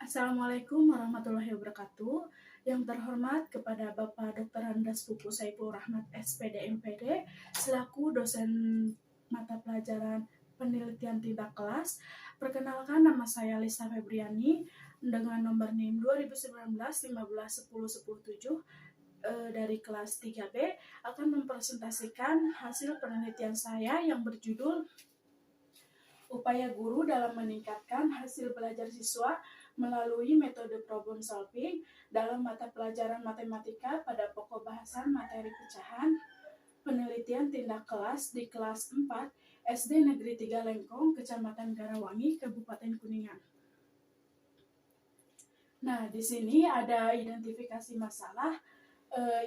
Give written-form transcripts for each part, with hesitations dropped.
Assalamualaikum warahmatullahi wabarakatuh. Yang terhormat kepada Bapak Dr. Andas Pupu Saiful Rahmat SPD MPD selaku dosen mata pelajaran penelitian tindak kelas. Perkenalkan, nama saya Lisa Febriani dengan nomor NIM 2019 15 10 10 7 dari kelas 3B akan mempresentasikan hasil penelitian saya yang berjudul Upaya Guru dalam Meningkatkan Hasil Belajar Siswa melalui metode problem solving dalam mata pelajaran matematika pada pokok bahasan materi pecahan penelitian tindak kelas di kelas 4 SD Negeri 3 Lengkong, Kecamatan Garawangi, Kabupaten Kuningan. Nah, di sini ada identifikasi masalah.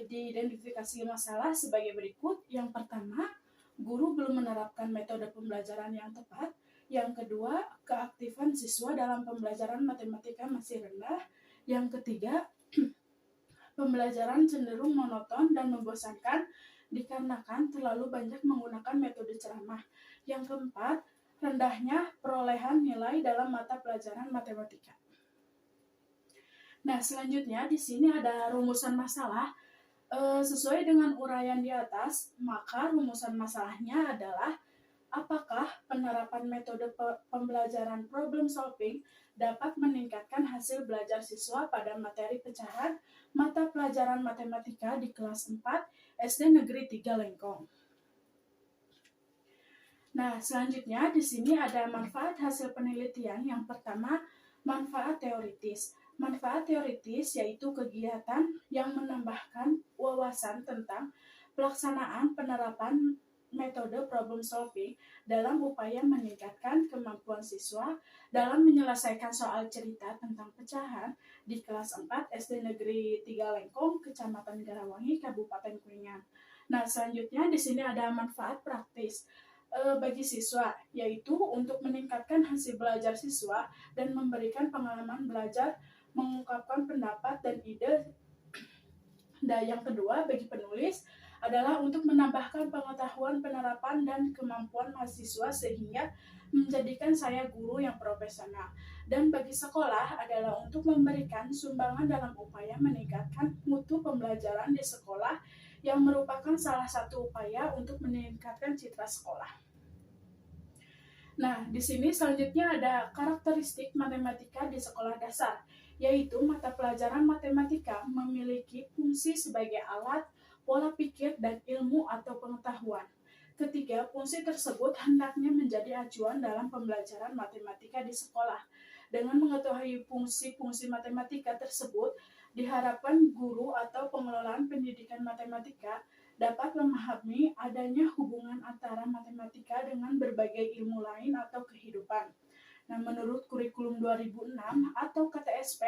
Diidentifikasi masalah sebagai berikut. Yang pertama, guru belum menerapkan metode pembelajaran yang tepat. Yang kedua, keaktifan siswa dalam pembelajaran matematika masih rendah. Yang ketiga, pembelajaran cenderung monoton dan membosankan dikarenakan terlalu banyak menggunakan metode ceramah. Yang keempat, rendahnya perolehan nilai dalam mata pelajaran matematika. Nah, selanjutnya di sini ada rumusan masalah. Sesuai dengan uraian di atas, maka rumusan masalahnya adalah apakah penerapan metode pembelajaran problem solving dapat meningkatkan hasil belajar siswa pada materi pecahan mata pelajaran matematika di kelas 4 SD Negeri 3 Lengkong. Nah, selanjutnya di sini ada manfaat hasil penelitian. Yang pertama, manfaat teoritis. Manfaat teoritis yaitu kegiatan yang menambahkan wawasan tentang pelaksanaan penerapan metode problem solving dalam upaya meningkatkan kemampuan siswa dalam menyelesaikan soal cerita tentang pecahan di kelas 4 SD Negeri 3 Lengkong, Kecamatan Garawangi, Kabupaten Kuningan. Nah, selanjutnya di sini ada manfaat praktis bagi siswa, yaitu untuk meningkatkan hasil belajar siswa dan memberikan pengalaman belajar, mengungkapkan pendapat dan ide. Dan yang kedua, bagi penulis adalah untuk menambahkan pengetahuan penerapan dan kemampuan mahasiswa sehingga menjadikan saya guru yang profesional. Dan bagi sekolah adalah untuk memberikan sumbangan dalam upaya meningkatkan mutu pembelajaran di sekolah yang merupakan salah satu upaya untuk meningkatkan citra sekolah. Nah, di sini selanjutnya ada karakteristik matematika di sekolah dasar, yaitu mata pelajaran matematika memiliki fungsi sebagai alat, pola pikir, dan ilmu atau pengetahuan. Ketiga, fungsi tersebut hendaknya menjadi acuan dalam pembelajaran matematika di sekolah. Dengan mengetahui fungsi-fungsi matematika tersebut, diharapkan guru atau pengelolaan pendidikan matematika dapat memahami adanya hubungan antara matematika dengan berbagai ilmu lain atau kehidupan. Nah, menurut kurikulum 2006 atau KTSP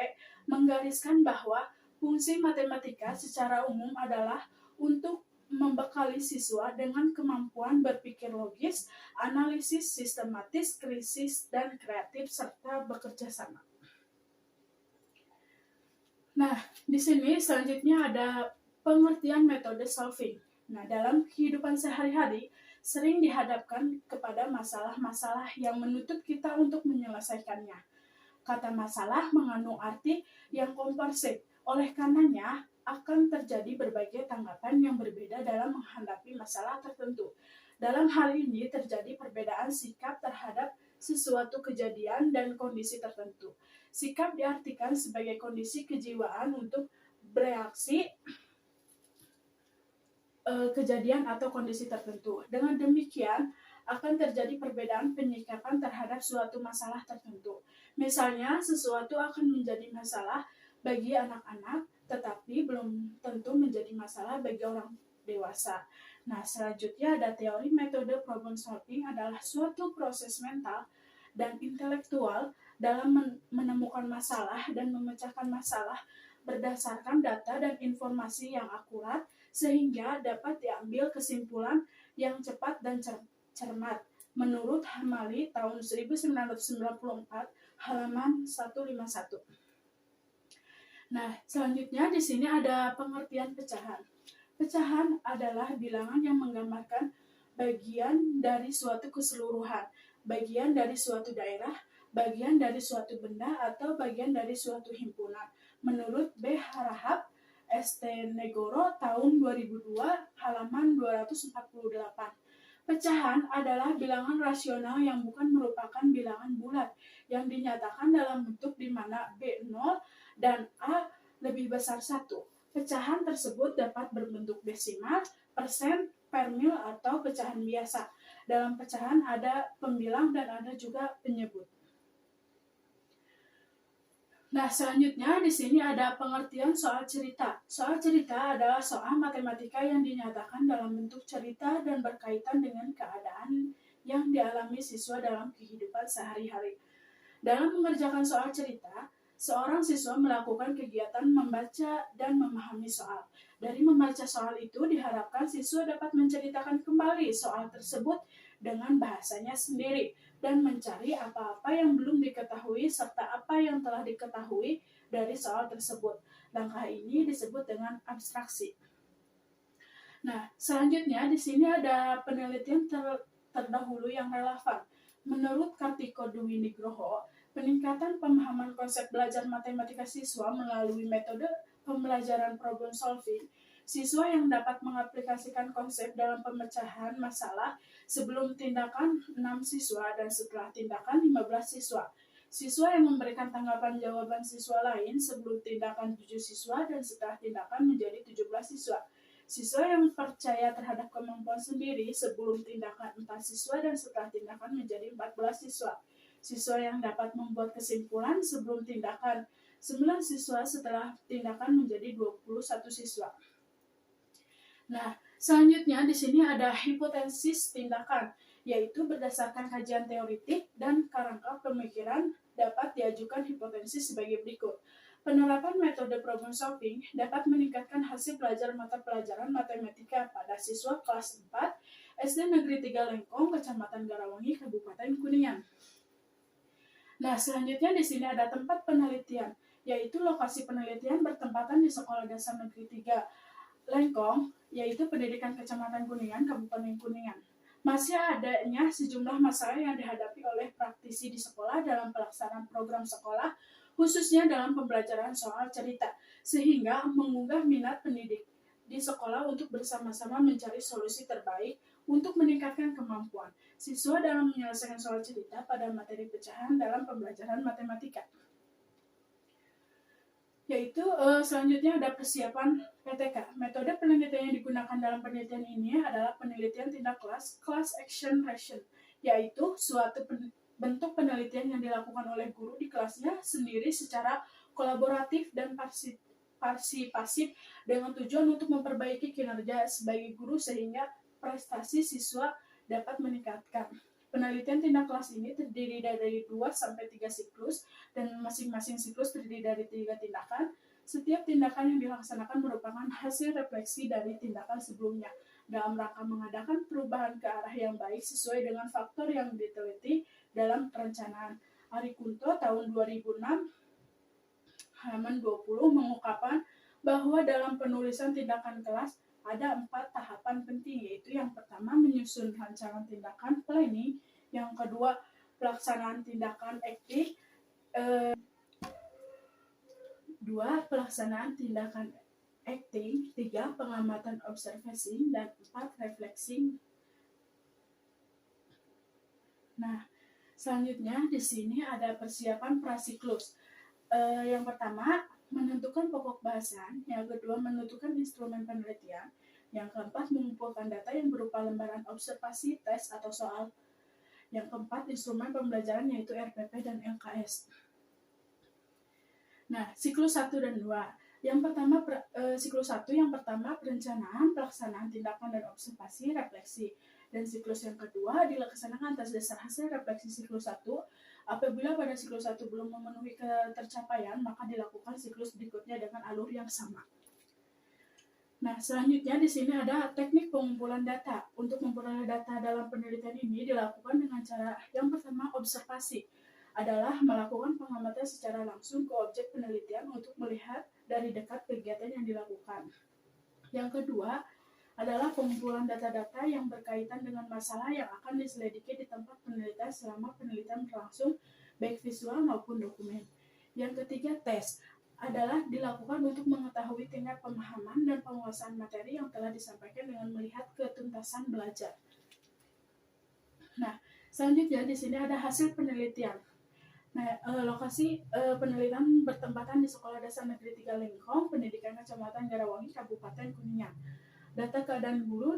menggariskan bahwa fungsi matematika secara umum adalah untuk membekali siswa dengan kemampuan berpikir logis, analisis sistematis, kritis, dan kreatif, serta bekerja sama. Nah, di sini selanjutnya ada pengertian metode solving. Nah, dalam kehidupan sehari-hari sering dihadapkan kepada masalah-masalah yang menuntut kita untuk menyelesaikannya. Kata masalah mengandung arti yang komprehensif. Oleh karenanya, akan terjadi berbagai tanggapan yang berbeda dalam menghadapi masalah tertentu. Dalam hal ini terjadi perbedaan sikap terhadap sesuatu kejadian dan kondisi tertentu. Sikap diartikan sebagai kondisi kejiwaan untuk bereaksi kejadian atau kondisi tertentu. Dengan demikian, akan terjadi perbedaan penyikapan terhadap suatu masalah tertentu. Misalnya, sesuatu akan menjadi masalah bagi anak-anak, tetapi belum tentu menjadi masalah bagi orang dewasa. Nah, selanjutnya ada teori metode problem solving adalah suatu proses mental dan intelektual dalam menemukan masalah dan memecahkan masalah berdasarkan data dan informasi yang akurat sehingga dapat diambil kesimpulan yang cepat dan cermat. Menurut Hamali tahun 1994 halaman 151. Nah, selanjutnya di sini ada pengertian pecahan. Pecahan adalah bilangan yang menggambarkan bagian dari suatu keseluruhan, bagian dari suatu daerah, bagian dari suatu benda atau bagian dari suatu himpunan. Menurut B. Harahap, ST Negoro tahun 2002, halaman 248. Pecahan adalah bilangan rasional yang bukan merupakan bilangan bulat, yang dinyatakan dalam bentuk di mana B 0 dan A lebih besar 1. Pecahan tersebut dapat berbentuk desimal, persen, per mil, atau pecahan biasa. Dalam pecahan ada pembilang dan ada juga penyebut. Nah, selanjutnya di sini ada pengertian soal cerita. Soal cerita adalah soal matematika yang dinyatakan dalam bentuk cerita dan berkaitan dengan keadaan yang dialami siswa dalam kehidupan sehari-hari. Dalam mengerjakan soal cerita, seorang siswa melakukan kegiatan membaca dan memahami soal. Dari membaca soal itu diharapkan siswa dapat menceritakan kembali soal tersebut dengan bahasanya sendiri dan mencari apa-apa yang belum diketahui serta apa yang telah diketahui dari soal tersebut. Langkah ini disebut dengan abstraksi. Nah, selanjutnya di sini ada penelitian terdahulu yang relevan. Menurut Kartiko Dwi Nugroho, peningkatan pemahaman konsep belajar matematika siswa melalui metode pembelajaran problem solving, siswa yang dapat mengaplikasikan konsep dalam pemecahan masalah sebelum tindakan 6 siswa dan setelah tindakan 15 siswa. Siswa yang memberikan tanggapan jawaban siswa lain sebelum tindakan 7 siswa dan setelah tindakan menjadi 17 siswa. Siswa yang percaya terhadap kemampuan sendiri sebelum tindakan 4 siswa dan setelah tindakan menjadi 14 siswa. Siswa yang dapat membuat kesimpulan sebelum tindakan 9 siswa setelah tindakan menjadi 21 siswa. Nah, selanjutnya di sini ada hipotesis tindakan, yaitu berdasarkan kajian teoritik dan kerangka pemikiran dapat diajukan hipotesis sebagai berikut. Penerapan metode problem solving dapat meningkatkan hasil belajar mata pelajaran matematika pada siswa kelas 4 SD Negeri 3 Lengkong, Kecamatan Garawangi, Kabupaten Kuningan. Nah, selanjutnya di sini ada tempat penelitian, yaitu lokasi penelitian bertempatan di Sekolah Dasar Negeri 3 Lengkong, yaitu Pendidikan Kecamatan Kuningan, Kabupaten Kuningan. Masih adanya sejumlah masalah yang dihadapi oleh praktisi di sekolah dalam pelaksanaan program sekolah, khususnya dalam pembelajaran soal cerita, sehingga mengunggah minat pendidik di sekolah untuk bersama-sama mencari solusi terbaik untuk meningkatkan kemampuan siswa dalam menyelesaikan soal cerita pada materi pecahan dalam pembelajaran matematika. Yaitu selanjutnya ada persiapan PTK. Metode penelitian yang digunakan dalam penelitian ini adalah penelitian tindak kelas, class action question, yaitu suatu bentuk penelitian yang dilakukan oleh guru di kelasnya sendiri secara kolaboratif dan pasif dengan tujuan untuk memperbaiki kinerja sebagai guru sehingga prestasi siswa dapat meningkatkan. Penelitian tindak kelas ini terdiri dari 2-3 siklus dan masing-masing siklus terdiri dari 3 tindakan. Setiap tindakan yang dilaksanakan merupakan hasil refleksi dari tindakan sebelumnya dalam rangka mengadakan perubahan ke arah yang baik sesuai dengan faktor yang diteliti dalam perencanaan. Ari Kunto tahun 2006 halaman 20 mengungkapkan bahwa dalam penulisan tindakan kelas ada 4 tahapan penting, yaitu yang pertama menyusun rancangan tindakan planning, yang kedua pelaksanaan tindakan acting, 2 pelaksanaan tindakan acting, 3 pengamatan observasi, dan 4 refleksing. Nah, selanjutnya di sini ada persiapan prasiklus. Yang pertama menentukan pokok bahasan, yang kedua menentukan instrumen penelitian, yang keempat mengumpulkan data yang berupa lembaran observasi, tes atau soal, yang keempat instrumen pembelajaran yaitu RPP dan LKS. Nah, siklus 1 dan 2. Yang pertama siklus 1 yang pertama perencanaan, pelaksanaan tindakan dan observasi, refleksi. Dan siklus yang kedua dilaksanakan atas dasar hasil refleksi siklus 1. Apabila pada siklus 1 belum memenuhi ketercapaian, maka dilakukan siklus berikutnya dengan alur yang sama. Nah, selanjutnya di sini ada teknik pengumpulan data. Untuk memperoleh data dalam penelitian ini dilakukan dengan cara yang pertama observasi, adalah melakukan pengamatan secara langsung ke objek penelitian untuk melihat dari dekat kegiatan yang dilakukan. Yang kedua adalah pengumpulan data-data yang berkaitan dengan masalah yang akan diselidiki di tempat penelitian selama penelitian berlangsung baik visual maupun dokumen. Yang ketiga, tes adalah dilakukan untuk mengetahui tingkat pemahaman dan penguasaan materi yang telah disampaikan dengan melihat ketuntasan belajar. Nah, selanjutnya di sini ada hasil penelitian. Nah, lokasi penelitian bertempatan di Sekolah Dasar Negeri 3 Lengkong, Pendidikan Kecamatan Garawangi, Kabupaten Kuningan. Data keadaan guru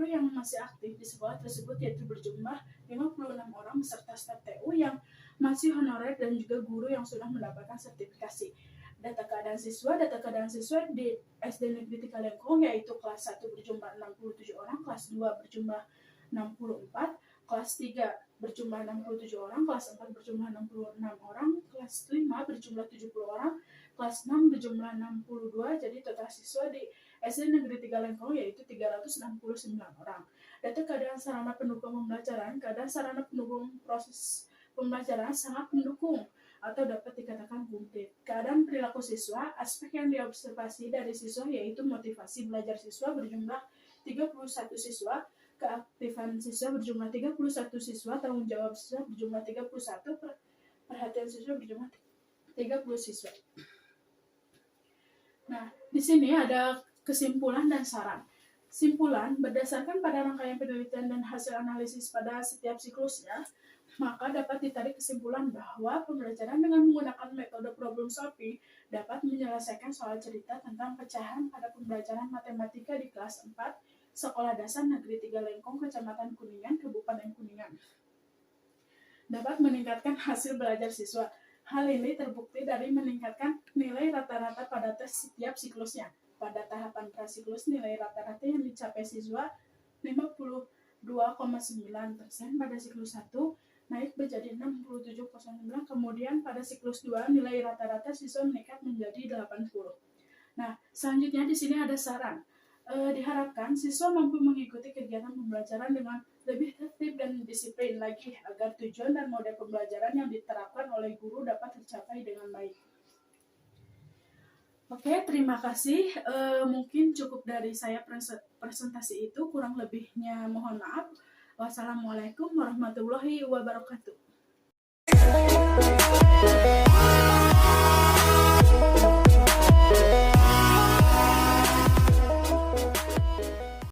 yang masih aktif di sekolah tersebut yaitu berjumlah 56 orang beserta staf TU yang masih honorer dan juga guru yang sudah mendapatkan sertifikasi. Data keadaan siswa di SD Negeri 3 Lengkong yaitu kelas 1 berjumlah 67 orang, kelas 2 berjumlah 64, kelas 3 berjumlah 67 orang, kelas 4 berjumlah 66 orang, kelas 5 berjumlah 70 orang, kelas 6 berjumlah 62, jadi total siswa di SD Negeri 3 Lengkong yaitu 369 orang. Data keadaan sarana pendukung pembelajaran, keadaan sarana pendukung proses pembelajaran sangat mendukung atau dapat dikatakan komplit. Keadaan perilaku siswa, aspek yang diobservasi dari siswa yaitu motivasi belajar siswa berjumlah 31 siswa, keaktifan siswa berjumlah 31 siswa, tanggung jawab siswa berjumlah 31, perhatian siswa berjumlah 30 siswa. Nah, di sini ada kesimpulan dan saran. Simpulan, berdasarkan pada rangkaian penelitian dan hasil analisis pada setiap siklusnya, maka dapat ditarik kesimpulan bahwa pembelajaran dengan menggunakan metode problem solving dapat menyelesaikan soal cerita tentang pecahan pada pembelajaran matematika di kelas 4 Sekolah Dasar Negeri 3 Lengkong, Kecamatan Kuningan, Kabupaten Kuningan. Dapat meningkatkan hasil belajar siswa. Hal ini terbukti dari meningkatkan nilai rata-rata pada tes setiap siklusnya. Pada tahapan prasiklus, nilai rata-rata yang dicapai siswa 52,9% pada siklus 1 naik menjadi 67,9%. Kemudian pada siklus 2 nilai rata-rata siswa meningkat menjadi 80. Nah, selanjutnya di sini ada saran. Diharapkan siswa mampu mengikuti kegiatan pembelajaran dengan lebih tertib dan disiplin lagi agar tujuan dan model pembelajaran yang diterapkan oleh guru dapat tercapai dengan baik. Oke, terima kasih. Mungkin cukup dari saya presentasi itu, kurang lebihnya mohon maaf. Wassalamualaikum warahmatullahi wabarakatuh.